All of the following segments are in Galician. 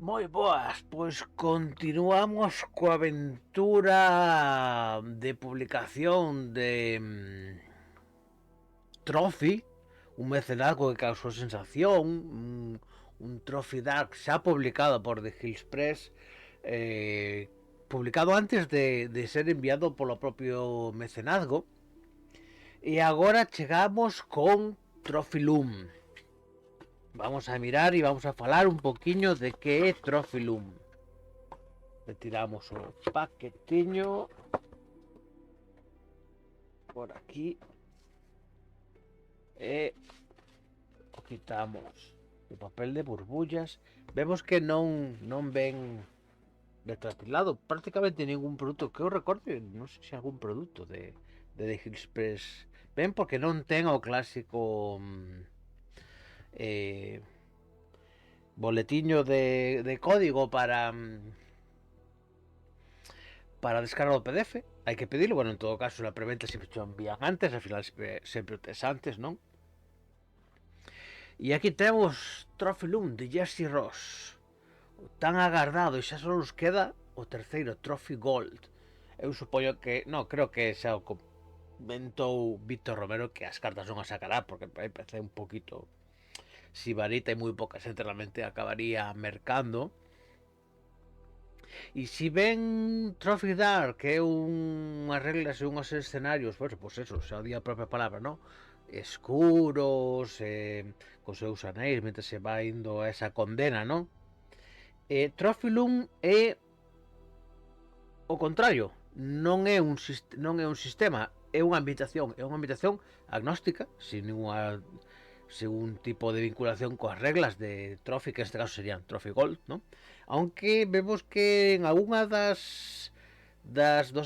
Moi boas, pois continuamos coa aventura de publicación de Trophy, un mecenazgo que causou sensación, un Trophy Dark xa publicado por The Hills Press, publicado antes de ser enviado polo propio mecenazgo, e agora chegamos con Trophy Loom. Vamos a mirar e vamos a falar un poquinho de que é Trophy Loom. Retiramos o paquetiño por aquí e o quitamos o papel de burbullas. Vemos que non ven retratilado prácticamente ningún produto que eu recorde, non sei se algún produto de The Hills Press ven, porque non ten o clásico boletiño de código para descargar o PDF. Hai que pedirlo, bueno, en todo caso la preventa sempre te envían antes, al final sempre o tes antes, non? E aquí temos Trophy Loom de Jesse Ross, o tan agardado, e xa só nos queda o terceiro, Trophy Gold. Eu supoño que, non, creo que xa o comentou Víctor Romero que as cartas non as sacará, porque aí parece un poquito sibarita e moi pouca xente realmente acabaría mercando. E si ven Trophy Dark, que é unhas reglas e unhos escenarios, pois eso, xa di a propia palabra, non? Escuros, cos seus anéis, mentre se vai indo a esa condena, non? Trophy Loom é o contrario, non é un sistema, é unha ambientación agnóstica, sin ningún tipo de vinculación coas reglas de Trophy, que en este caso serían Trophy Gold, ¿no? Aunque vemos que en algunha dos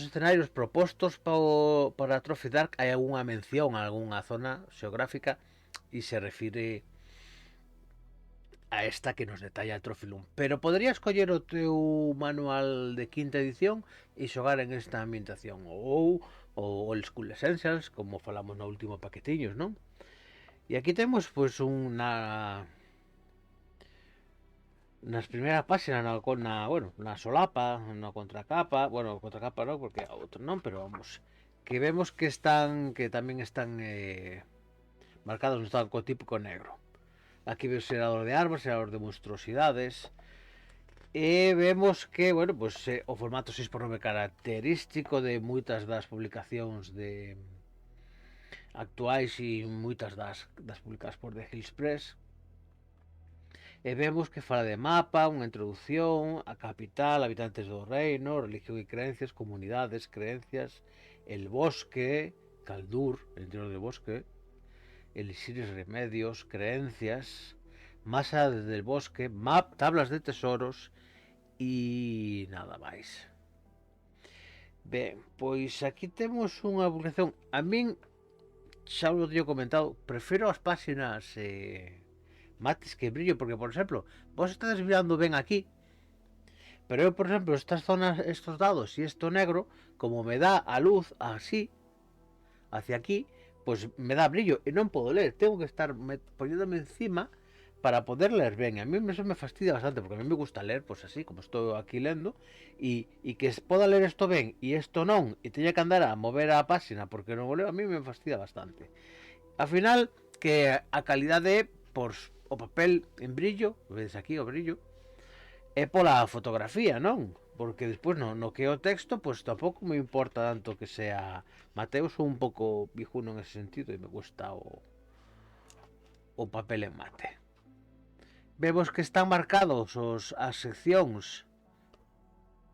escenarios propostos para Trophy Dark hai algunha mención a algunha zona xeográfica e se refire a esta que nos detalla el Trophy Loom. Pero podrías coller o teu manual de quinta edición e xogar en esta ambientación, ou o Old School Essentials, como falamos no último paquetiños, non? E aquí temos pois nas primeiras páxinas na solapa, na contracapa, bueno, contracapa non, porque a outro non, pero vamos, que vemos que tamén están marcados no estado típico negro. Aquí vemos xerador de árbol, xerador de monstruosidades, e vemos que, bueno, pues o formato 6x9 característico de moitas das publicacións de actuais e moitas das publicadas por The Hills Press. E vemos que fala de mapa, unha introducción, a capital, habitantes do reino, religión e creencias, comunidades, creencias, el bosque, Caldur, el interior del bosque, elixires, remedios, creencias, masa del bosque, tablas de tesoros e nada máis. Ben, pois aquí temos unha publicación. A min, xa o teño comentado, prefiro as páxinas mates que brillo, porque, por exemplo, vos estades mirando ben aquí, pero eu, por exemplo, estas zonas, estos dados e isto negro, como me dá a luz así, hacia aquí, pois me dá brillo e non podo ler, tengo que estar poniéndome encima para poder ler ben. A mí eso me fastidia bastante, porque a mí me gusta ler, pois así, como estou aquí lendo, e que poda ler isto ben e isto non, e teña que andar a mover a páxina porque non o leo, a mí me fastidia bastante. Al final, que a calidade é por o papel en brillo, vedes aquí o brillo, é pola fotografía, non? Porque despois no que é o texto, pois tampouco me importa tanto que sea Mateo, sou un pouco viejuno en ese sentido e me gusta o papel en mate. Vemos que están marcados as seccións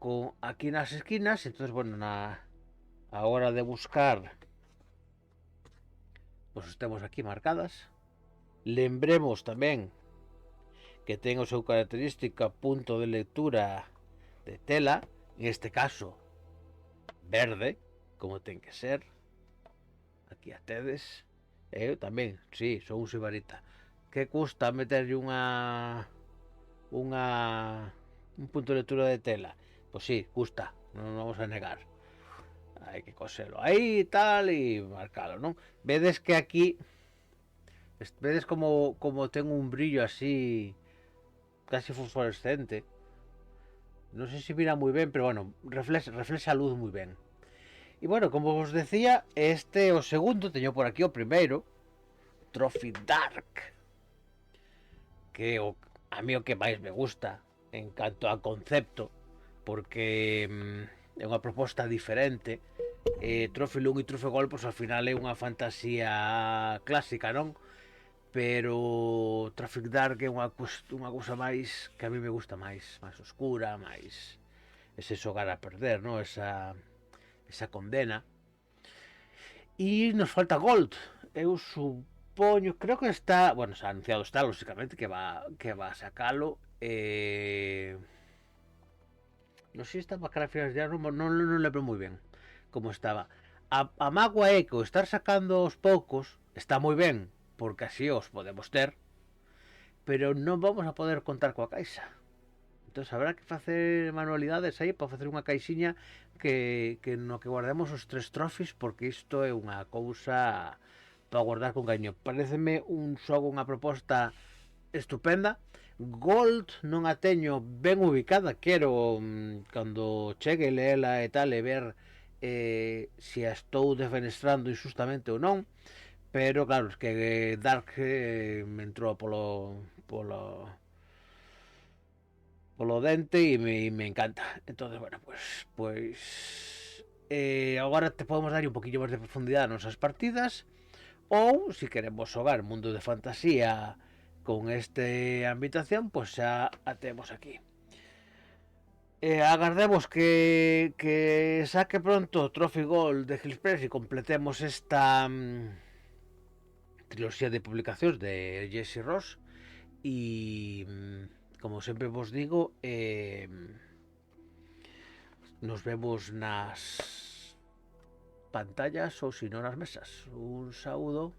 con aquí nas esquinas, entonces, bueno, a hora de buscar pois os temos aquí marcadas. Lembremos tamén que ten o seu característica punto de lectura de tela, en este caso verde, como ten que ser. Aquí a tedes. Eu tamén, sí, son un sibarita. Que custa meterlle un punto de lectura de tela? Pois sí, custa, non vamos a negar. Hai que coselo aí e tal e marcalo, non? Vedes que aquí vedes como ten un brillo así casi fosforescente, non sei se mira moi ben, pero bueno, reflexa a luz moi ben. E bueno, como vos decía, este é o segundo, teño por aquí o primeiro, Trophy Dark, que é a mí o que máis me gusta en canto a concepto, porque é unha proposta diferente. Trophy Lung e Trophy Gold, pois ao final é unha fantasía clásica, non? Pero Traffic Dark é unha cousa máis que a mí me gusta máis oscura, máis ese xogar a perder, non? Esa condena. E nos falta Gold. Eu supoño, creo que está, bueno, xa anunciado está, lógicamente, que va a sacalo. Non sei se estaba cara a finais de ano, non lembro moi ben como estaba. A mágoa é que o estar sacando aos poucos está moi ben, porque así os podemos ter, pero non vamos a poder contar coa caixa. Entón habrá que facer manualidades aí para facer unha caixiña que no que guardemos os 3 trofis, porque isto é unha cousa para guardar con cariño. Pareceme un xogo, unha proposta estupenda. Gold non a teño ben ubicada, quero cando chegue leela e tal e ver se a estou defenestrando injustamente ou non, pero claro, es que Dark me entrou polo dente e me encanta. Entonces, bueno, pues agora te podemos dar un poquillo máis de profundidade a nosas partidas, ou se queremos xogar mundo de fantasía con este ambientación, pues xa a temos aquí. Agardemos que saque pronto Trophy Gold de Hillspress e completemos esta triloxía de publicacións de Jesse Ross e como sempre vos digo, nos vemos nas pantallas ou se non nas mesas. Un saúdo.